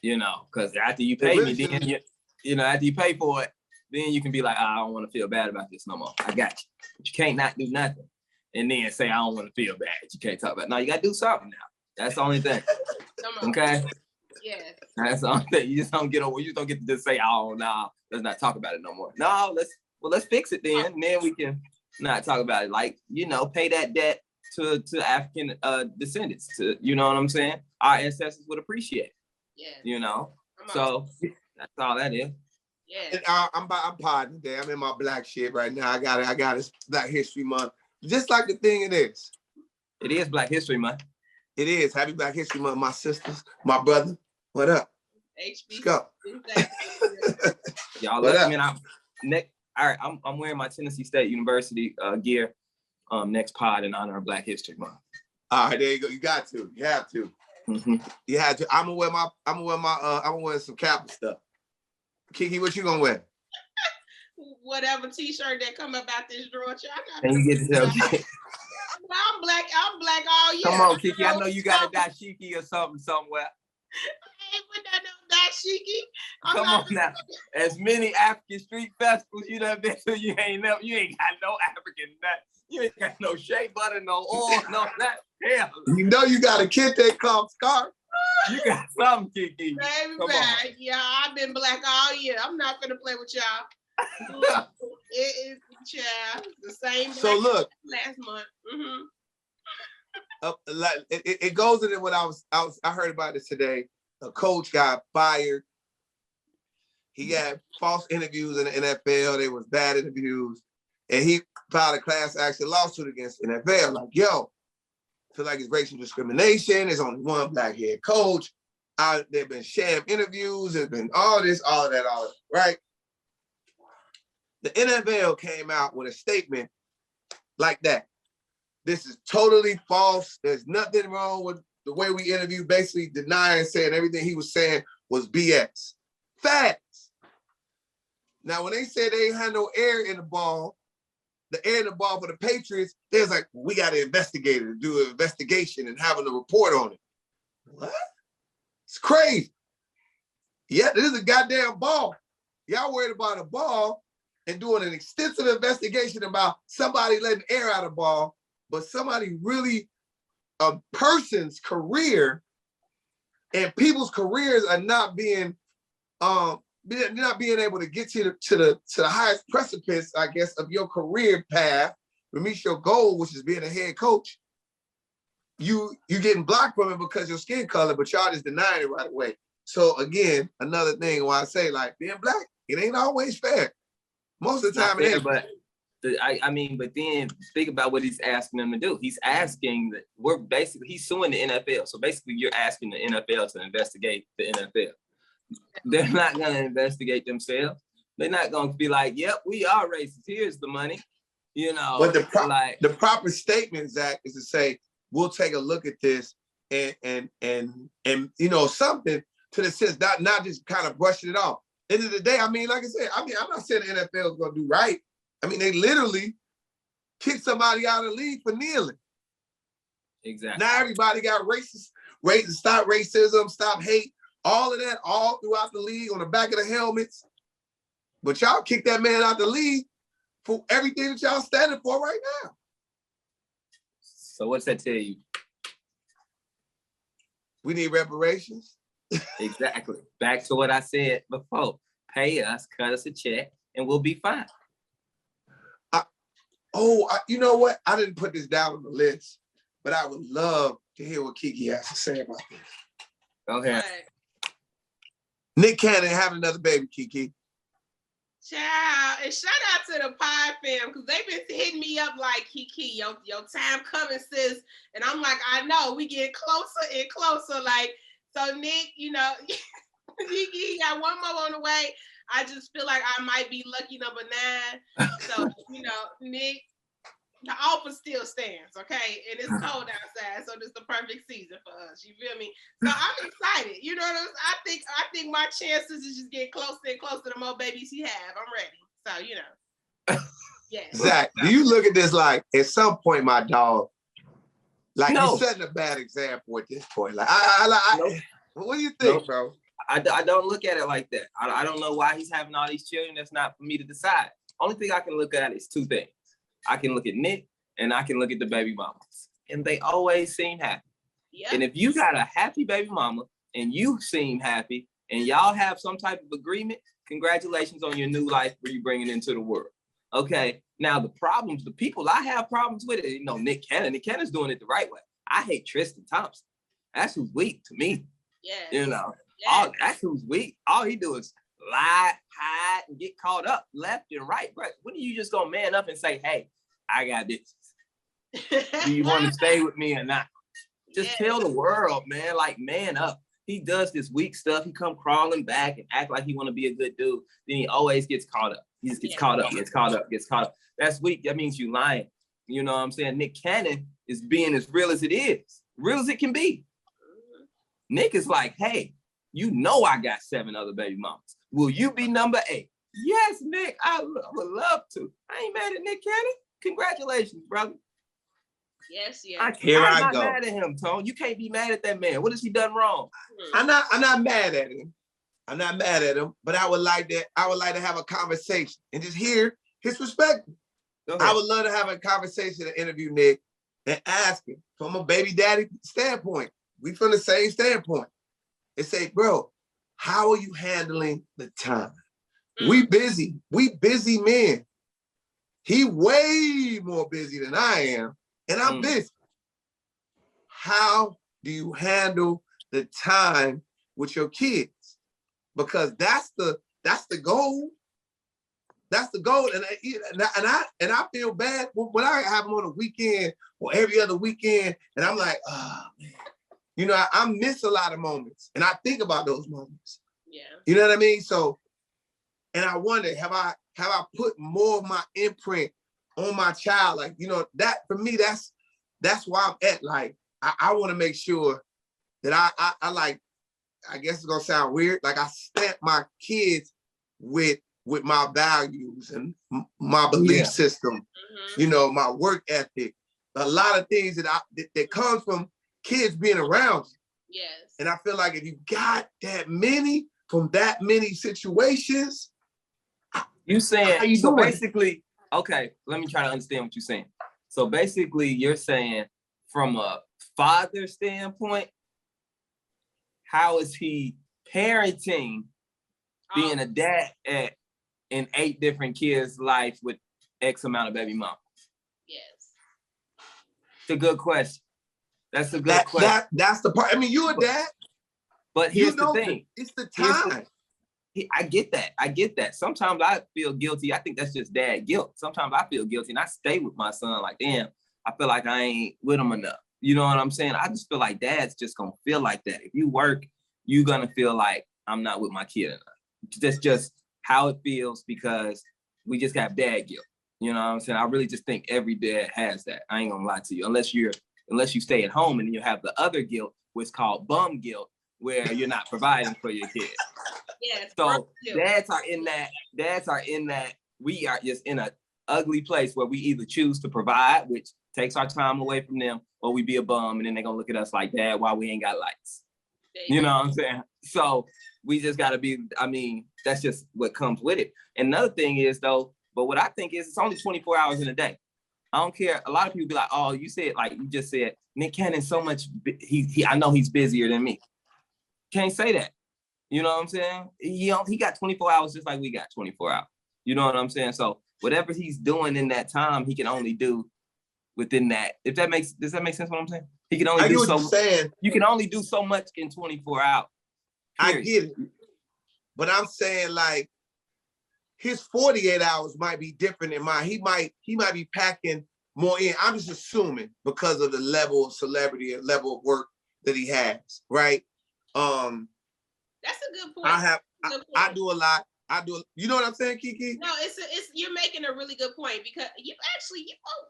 because after you pay me, then after you pay for it, then you can be like, I don't want to feel bad about this no more. I got you. But you can't not do nothing and then say, I don't want to feel bad. You can't talk about it. No, you got to do something now. That's the only thing. Okay? Yes. That's the only thing. You just don't get to just say, oh, no, let's not talk about it no more. No, let's fix it then. And then we can not talk about it. Like, pay that debt to African descendants. You know what I'm saying? Our ancestors would appreciate it. Yeah. So that's all that is. Yeah. I'm pardon today. I'm in my black shit right now. I got it. It's Black History Month. Just like the thing it is. It is Black History Month. It is. Happy Black History Month, my sisters, my brother. What up? HB. Let's go. Y'all let me in. All right, I'm wearing my Tennessee State University gear next pod in honor of Black History Month. All right, there you go. You got to. You have to. Mm-hmm. You have to. I'm gonna wear some Kappa stuff. Keke, what you gonna wear? Whatever t-shirt that come up out this drawer. And you get to tell me. I'm black all year. Come on, Keke. I know you got a dashiki or something somewhere. I ain't put that no dashiki. Come on now. As many African street festivals you done been to, you ain't got no African nut. You ain't got no shea butter, no oil, no that. Hell. You got a kid that called Scar. You got something, Keke. Baby, yeah, I've been black all year. I'm not gonna play with y'all. It is, child, the same. So look, last month. It goes into what I heard about it today. A coach got fired. He had false interviews in the NFL. They was bad interviews, and he filed a class action lawsuit against the NFL. Like, yo, I feel like it's racial discrimination. There's only one black head coach. There've been sham interviews. There's been all of that, right? The NFL came out with a statement like that. This is totally false. There's nothing wrong with the way we interviewed, basically denying, saying everything he was saying was BS. Facts. Now, when they said they ain't had no air in the ball, the air in the ball for the Patriots, there's like, we got to investigate it, do an investigation and having a report on it. What? It's crazy. Yeah, this is a goddamn ball. Y'all worried about a ball and doing an extensive investigation about somebody letting air out of the ball, but somebody really, a person's career and people's careers are not being able to get to the highest precipice, I guess, of your career path to reach your goal, which is being a head coach. You getting blocked from it because of your skin color, but y'all just denying it right away. So again, another thing why I say, like, being black, it ain't always fair. Most of the time, it ain't. But but then think about what he's asking them to do. He's asking that he's suing the NFL. So basically, you're asking the NFL to investigate the NFL. They're not going to investigate themselves. They're not going to be like, yep, we are racist. Here's the money. But the proper statement, Zach, is to say, we'll take a look at this and something to the sense, not just kind of brushing it off. End of the day, I mean, like I said, I'm not saying the NFL is going to do right. I mean, they literally kicked somebody out of the league for kneeling. Exactly. Now everybody got racist, stop racism, stop hate, all of that, all throughout the league on the back of the helmets. But y'all kicked that man out the league for everything that y'all standing for right now. So what's that tell you? We need reparations. Exactly. Back to what I said before. Pay us, cut us a check, and we'll be fine. You know what? I didn't put this down on the list, but I would love to hear what Keke has to say about this. Go ahead. Nick Cannon having another baby, Keke. Child, and shout out to the Pod fam, because they've been hitting me up like, Keke, your time coming, sis. And I'm like, I know, we get closer and closer. Like, so Nick, you know, he got one more on the way. I just feel like I might be lucky number 9. So, you know, Nick, the offer still stands, okay? And it's cold outside, so this is the perfect season for us. You feel me? So I'm excited. You know what I think my chances is just getting closer and closer the more babies he have. I'm ready. So, you know. Yes. Zach, do you look at this like at some point, my dog, like you're setting a bad example at this point? Like what do you think, bro? I don't look at it like that. I don't know why he's having all these children. That's not for me to decide. Only thing I can look at is 2 things. I can look at Nick and I can look at the baby mamas. And they always seem happy. Yep. And if you got a happy baby mama and you seem happy and y'all have some type of agreement, congratulations on your new life where you bring it into the world. Okay. Now the people I have problems with it, you know, Nick Cannon. Nick Cannon's doing it the right way. I hate Tristan Thompson. That's who's weak to me. Yeah. You know. Yes. That's who's weak. All he do is lie, hide, and get caught up left and right. Bro, when are you just gonna man up and say, hey, I got this. Do you want to stay with me or not? Just tell the world, man, like man up. He does this weak stuff. He come crawling back and act like he want to be a good dude. Then he always gets caught up. He just gets caught up, gets caught up. That's weak. That means you lying. You know what I'm saying? Nick Cannon is being as real as it is. Real as it can be. Nick is like, hey, you know I got 7 other baby mamas. Will you be number 8? Yes, Nick, I would love to. I ain't mad at Nick Cannon. Congratulations, brother. Yes. I'm not mad at him, Tone. You can't be mad at that man. What has he done wrong? I'm not mad at him. I'm not mad at him, but I would like to have a conversation and just hear his perspective. I would love to have a conversation and interview Nick and ask him from a baby daddy standpoint. We from the same standpoint. And say, bro, how are you handling the time? We busy men. He way more busy than I am, and I'm busy. How do you handle the time with your kids? Because that's the goal. That's the goal. And I feel bad when I have them on a weekend or every other weekend, and I'm like, oh man. You know, I miss a lot of moments, and I think about those moments. Yeah. You know what I mean? So, and I wonder, have I put more of my imprint on my child? Like, you know, that for me, that's why I'm at. Like, I want to make sure that I like, I guess it's gonna sound weird, like I stamp my kids with my values and my belief system. You know, my work ethic, a lot of things that comes from kids being around you. Yes. And I feel like if you got that many from that many situations, you saying so basically, okay, let me try to understand what you're saying. So basically you're saying from a father standpoint, how is he parenting being a dad in 8 different kids' life with X amount of baby mamas? Yes. It's a good question. That's a good question. That's the part. I mean, you're a dad. But here's the thing. It's the time. I get that. Sometimes I feel guilty. I think that's just dad guilt. Sometimes I feel guilty and I stay with my son like, damn, I feel like I ain't with him enough. You know what I'm saying? I just feel like dad's just gonna feel like that. If you work, you're gonna feel like I'm not with my kid enough. That's just how it feels because we just have dad guilt. You know what I'm saying? I really just think every dad has that. I ain't gonna lie to you. Unless you stay at home and then you have the other guilt, which is called bum guilt, where you're not providing for your kid. Yes. So dads are in that, we are just in an ugly place where we either choose to provide, which takes our time away from them, or we be a bum and then they're gonna look at us like, Dad, why we ain't got lights? You know what I'm saying? So we just gotta be, I mean, that's just what comes with it. And another thing is though, but what I think is it's only 24 hours in a day. I don't care. A lot of people be like, oh, you said, like you just said, Nick Cannon's so much, I know he's busier than me. Can't say that. You know what I'm saying? He got 24 hours just like we got 24 hours. You know what I'm saying? So whatever he's doing in that time, he can only do within that. Does that make sense what I'm saying? He can only do so much. You can only do so much in 24 hours. Period. I get it. But I'm saying like his 48 hours might be different than mine. He might be packing more in. I'm just assuming because of the level of celebrity and level of work that he has, right? That's a good point. I do a lot. You know what I'm saying, Keke? No, it's you're making a really good point because you on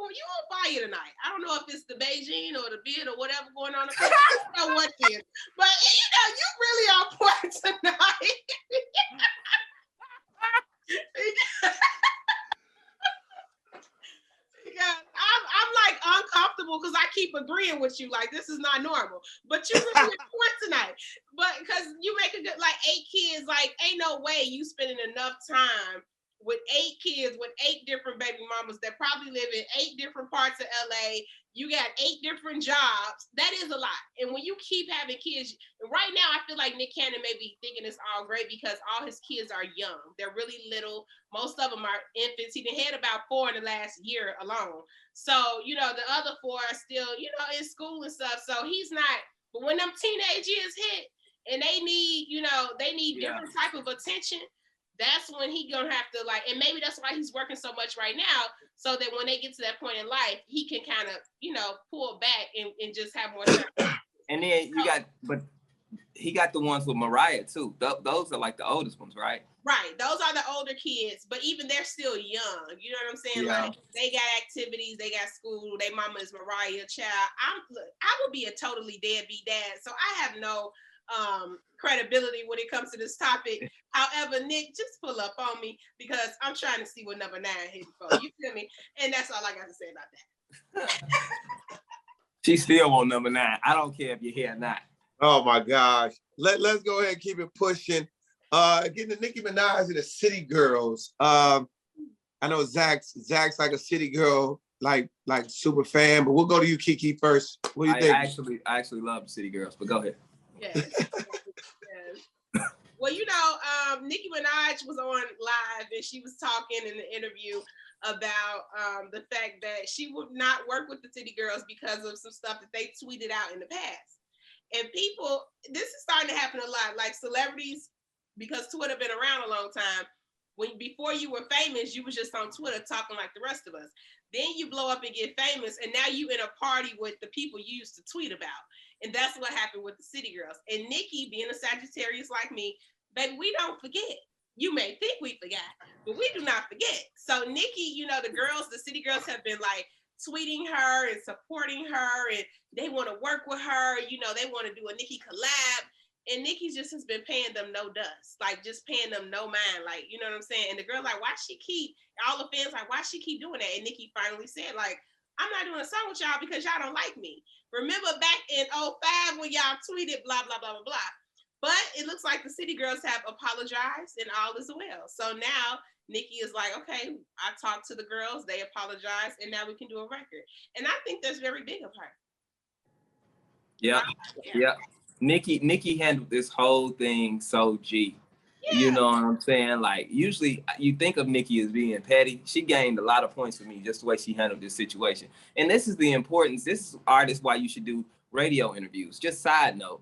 fire tonight. I don't know if it's the Beijing or the beard or whatever going on. I don't know what it is, but you really on point tonight. I'm like uncomfortable because I keep agreeing with you. Like this is not normal, but you really on point tonight. But because you make a good 8 kids, like ain't no way you spending enough time with 8 kids with 8 different baby mamas that probably live in 8 different parts of LA. You got 8 different jobs. That is a lot. And when you keep having kids, right now I feel like Nick Cannon may be thinking it's all great because all his kids are young. They're really little. Most of them are infants. He done had about 4 in the last year alone. So, the other 4 are still, in school and stuff. So he's not, but when them teenage years hit and they need, different type of attention, that's when he gonna have to and maybe that's why he's working so much right now, so that when they get to that point in life, he can kind of, pull back and just have more time. And then he got the ones with Mariah too. Those are like the oldest ones, right? Right. Those are the older kids, but even they're still young. You know what I'm saying? Yeah. Like they got activities, they got school, their mama is Mariah child. I would be a totally deadbeat dad, so I have no credibility when it comes to this topic. However, Nick, just pull up on me because I'm trying to see what number 9 hit for. You feel me? And that's all I got to say about that. She still on number 9. I don't care if you're here or not. Oh my gosh. Let's go ahead and keep it pushing. Getting to Nicki Minaj and the City Girls. I know Zach's like a City Girl, like super fan, but we'll go to you, Keke, first. What do you think? I actually love the City Girls, but go ahead. Yes. Well, Nicki Minaj was on live and she was talking in the interview about the fact that she would not work with the City Girls because of some stuff that they tweeted out in the past. And people, this is starting to happen a lot, like celebrities, because Twitter been around a long time. Before you were famous, you was just on Twitter talking like the rest of us. Then you blow up and get famous, and now you in a party with the people you used to tweet about. And that's what happened with the City Girls. And Nicki, being a Sagittarius like me, baby, we don't forget. You may think we forgot, but we do not forget. So Nicki, the City Girls have been tweeting her and supporting her, and they want to work with her. They want to do a Nicki collab. And Nicki just has been paying them no dust, just paying them no mind, you know what I'm saying? And the girl why she keep, all the fans why she keep doing that? And Nicki finally said I'm not doing a song with y'all because y'all don't like me. Remember back in 2005 when y'all tweeted blah, blah, blah, blah, blah. But it looks like the City Girls have apologized and all is well. So now Nicki is okay, I talked to the girls, they apologized, and now we can do a record. And I think that's very big of her. Yeah. Nicki handled this whole thing so G. Yeah. You know what I'm saying? Usually you think of Nicki as being petty. She gained a lot of points for me just the way she handled this situation. And this is the importance. This is artists why you should do radio interviews. Just side note,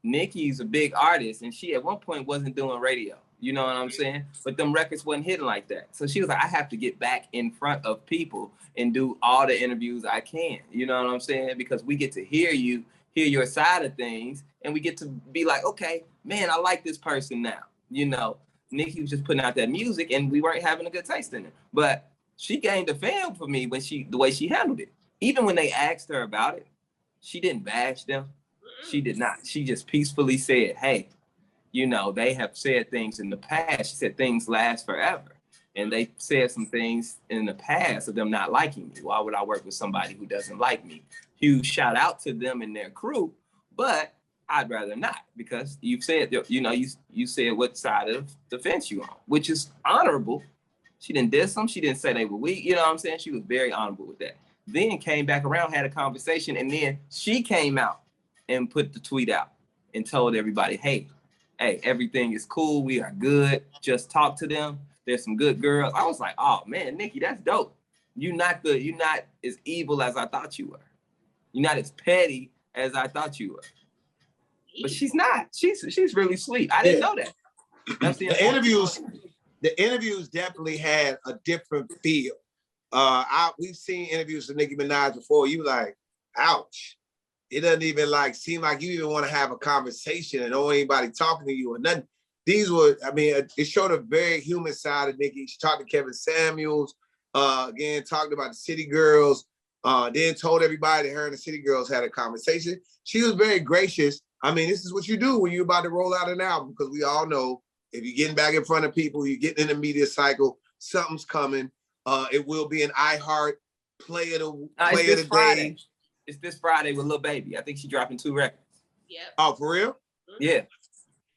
Nicki's a big artist and she at one point wasn't doing radio. You know what I'm saying? But them records wasn't hitting like that. So she was like, I have to get back in front of people and do all the interviews I can. You know what I'm saying? Because we get to hear your side of things, and we get to be like, okay, man, I like this person now. Nicki was just putting out that music, and we weren't having a good taste in it. But she gained a fan for me the way she handled it. Even when they asked her about it, she didn't bash them. She did not. She just peacefully said, hey, you know, they have said things in the past. She said things last forever. And they said some things in the past of them not liking me. Why would I work with somebody who doesn't like me? Huge shout out to them and their crew, but I'd rather not, because you've said, you know, you said what side of the fence you on, which is honorable. She didn't diss them. She didn't say they were weak. You know what I'm saying? She was very honorable with that. Then came back around, had a conversation, and then she came out and put the tweet out and told everybody, hey, everything is cool. We are good. Just talk to them. There's some good girls. I was like, oh man, Nicki, that's dope. You're not as evil as I thought you were. You're not as petty as I thought you were. But she's not. She's really sweet. I didn't know that. That's the interviews definitely had a different feel. We've seen interviews with Nicki Minaj before. You like, ouch. It doesn't even seem like you even want to have a conversation and know anybody talking to you or nothing. These were, I mean, it showed a very human side of Nicki. She talked to Kevin Samuels, again, talked about the City Girls, then told everybody that her and the City Girls had a conversation. She was very gracious. I mean, this is what you do when you're about to roll out an album, because we all know if you're getting back in front of people, you're getting in the media cycle, something's coming. It will be an iHeart play of the day. It's this Friday with Lil Baby. I think she's dropping 2 records. Yep. Oh, for real? Yeah.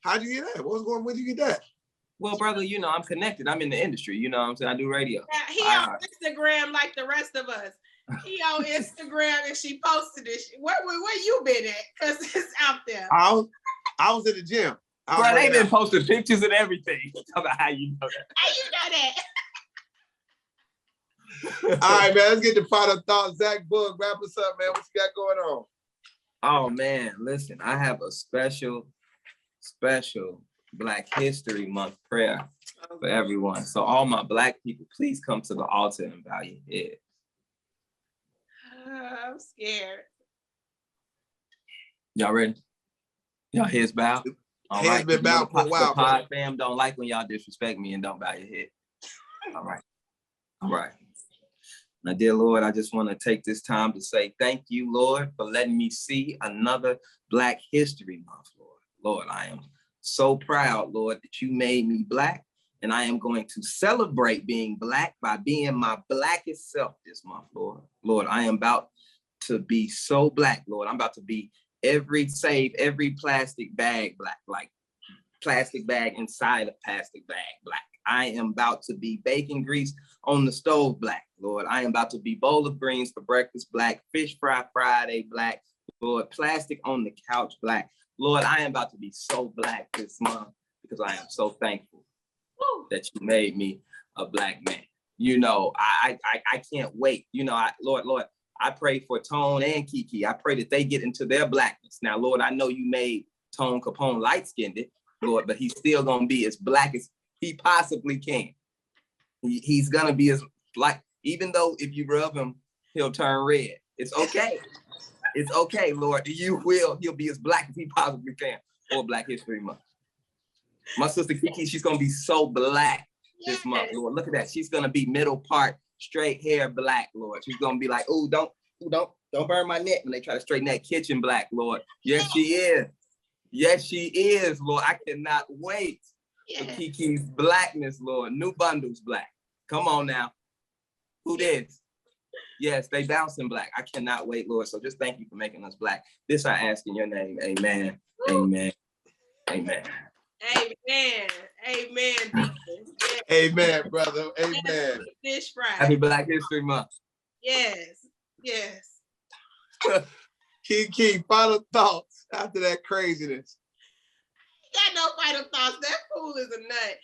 How'd you get that? Where'd you get that? Well, brother, you know, I'm connected. I'm in the industry. You know what I'm saying? I do radio. Yeah, he on Instagram like the rest of us. He on Instagram and she posted it. Where you been at? Because it's out there. I was in the gym. Bro, they been posting pictures and everything. Talk about how you know that. How you know that? All right, man, let's get the final thoughts. Zach Boog, wrap us up, man. What you got going on? Oh, man, listen, I have a special Black History Month prayer for everyone. So all my Black people, please come to the altar and bow your head. I'm scared. Y'all ready? Y'all heads bowed? All heads been bowed for a while. Pod fam don't like when y'all disrespect me and don't bow your head. All right. Now, dear Lord, I just want to take this time to say thank you, Lord, for letting me see another Black History Month, Lord. Lord, I am so proud, Lord, that you made me Black, and I am going to celebrate being Black by being my Blackest self this month, Lord. Lord, I am about to be so Black, Lord. I'm about to be every plastic bag Black, like plastic bag inside a plastic bag Black. I am about to be bacon grease on the stove Black, Lord. I am about to be bowl of greens for breakfast Black, fish fry Friday Black, Lord, plastic on the couch Black. Lord, I am about to be so Black this month because I am so thankful that you made me a Black man. You know, I can't wait. You know, Lord, I pray for Tone and Keke. I pray that they get into their Blackness. Now, Lord, I know you made Tone Kapone light-skinned, Lord, but he's still gonna be as Black as he possibly can. He's gonna be as Black, even though if you rub him, he'll turn red. It's okay. It's okay, Lord. He'll be as Black as he possibly can for Black History Month. My sister Keke, she's gonna be so Black this month, Lord. Look at that. She's gonna be middle part, straight hair Black, Lord. She's gonna be like, oh, don't burn my neck when they try to straighten that kitchen Black, Lord. Yes, she is. Yes, she is, Lord. I cannot wait for Keke's Blackness, Lord. New bundles Black. Come on now. Who this? Yes, they bouncing Black. I cannot wait, Lord. So just thank you for making us Black. This I ask in your name. Amen. Amen. Amen. Amen. Amen. Amen, brother. Amen. Fish fry. Happy Black History Month. Yes. Keke, final thoughts after that craziness. Got no final thoughts. That fool is a nut.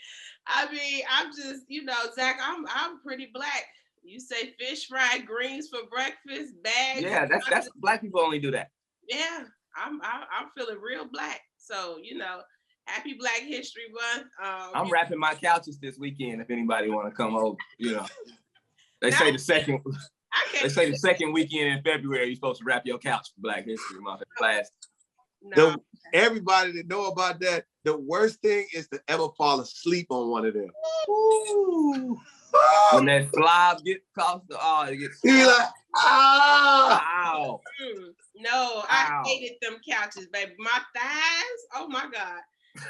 I mean, I'm just, you know, Zach, I'm pretty Black. You say fish fried greens for breakfast, bags. Yeah, that's Black people only do that. Yeah, I'm feeling real Black. So, you know, happy Black History Month. I'm wrapping my couches this weekend if anybody want to come over. You know, they say the second weekend in February you're supposed to wrap your couch for Black History Month in class. No. Everybody that know about that, the worst thing is to ever fall asleep on one of them. Ooh. When that slob gets across it gets. You're like, ow. No, I hated them couches, baby. My thighs, oh my God.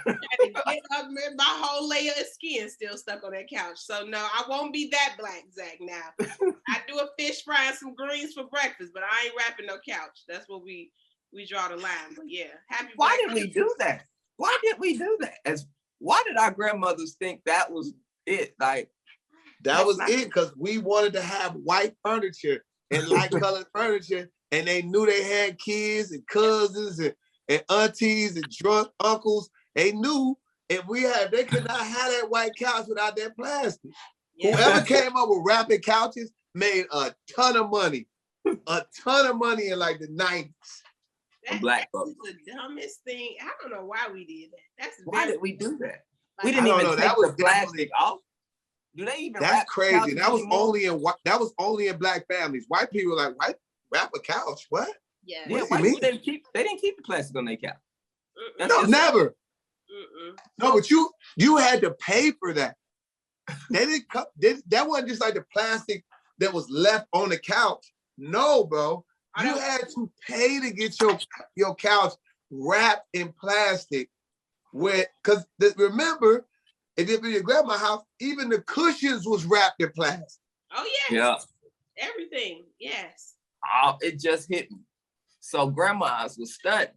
Had to get up, man, my whole layer of skin still stuck on that couch. So no, I won't be that black, Zach. Now I do a fish fry and some greens for breakfast, but I ain't wrapping no couch. That's what we draw the line. But yeah, happy. Why did we do that? Why did we do that? Why did our grandmothers think that was it? Like that was it, because we wanted to have white furniture and light colored furniture, and they knew they had kids and cousins and aunties and drunk uncles. They knew if they could not have that white couch without that plastic. Yeah. Whoever came up with wrapping couches made a ton of money in like the 90s. Black folks. That's the dumbest thing. I don't know why we did that. Why did we do that? We didn't even take the plastic off. Do they even? That's crazy. That was only in black families. White people were like, white wrap a couch? What? Yeah. White people didn't keep the plastic on their couch. No, never. No, but you had to pay for that. They didn't that wasn't just like the plastic that was left on the couch. No, bro. You had to pay to get your couch wrapped in plastic. Because remember, if you're in your grandma's house, even the cushions was wrapped in plastic. Oh yeah. Everything. Yes. Oh, it just hit me. So grandmas was studying.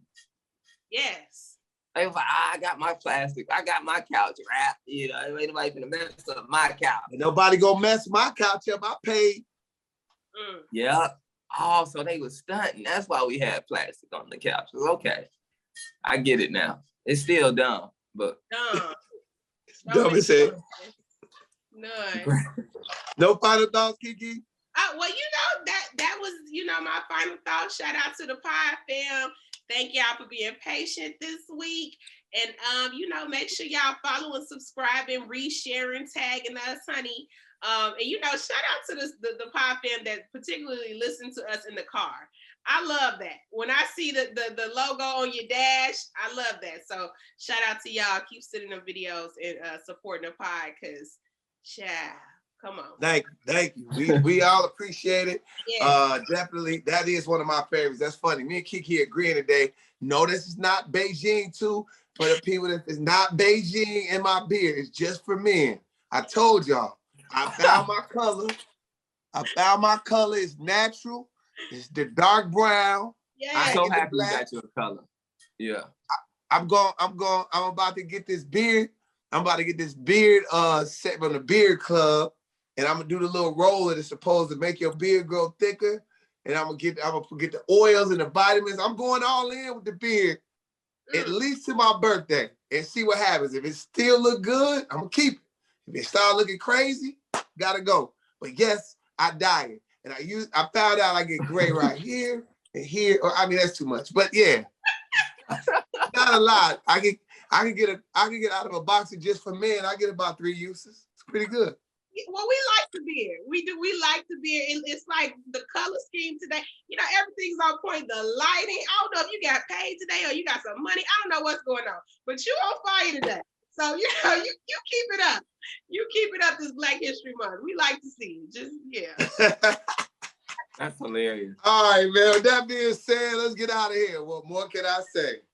Yes. They was like, I got my plastic. I got my couch wrapped. You know, ain't nobody gonna mess up my couch. Ain't nobody gonna mess my couch up. I paid. Yeah. Oh, so they was stunting. That's why we had plastic on the couch. Okay. I get it now. It's still dumb, but dumb. Dumb as hell. None. No final thoughts, Keke? Well, that was, my final thought. Shout out to the Pod fam. Thank y'all for being patient this week. And, make sure y'all follow and subscribe and re-sharing, tagging us, honey. And, shout out to the Pod fam that particularly listen to us in the car. I love that. When I see the logo on your dash, I love that. So shout out to y'all. Keep sending them videos and supporting the pod, because, come on. Thank you. We all appreciate it. Yeah. Definitely, that is one of my favorites. That's funny. Me and Keke agreeing today. No, this is not Beijing too. For the people that is not Beijing in my beard, it's just for men. I told y'all. I found my color. It's natural. It's the dark brown. Yeah. I'm so happy you got your color. Yeah. I'm about to get this beard. I'm about to get this beard set from the beard club. And I'm gonna do the little roller that's supposed to make your beard grow thicker. And I'm gonna get the oils and the vitamins. I'm going all in with the beard, at least to my birthday, and see what happens. If it still look good, I'm gonna keep it. If it start looking crazy, gotta go. But yes, I dye it. And I found out I get gray right here and here. Or I mean, that's too much. But yeah, not a lot. I can get out of a box of just for men. I get about 3 uses. It's pretty good. Well, we like the beard. We do. We like the beard. It's like the color scheme today. Everything's on point. The lighting. I don't know if you got paid today or you got some money. I don't know what's going on, but you on fire today. So you keep it up. You keep it up this Black History Month. We like to see it. Just That's hilarious. All right, man. With that being said, let's get out of here. What more can I say?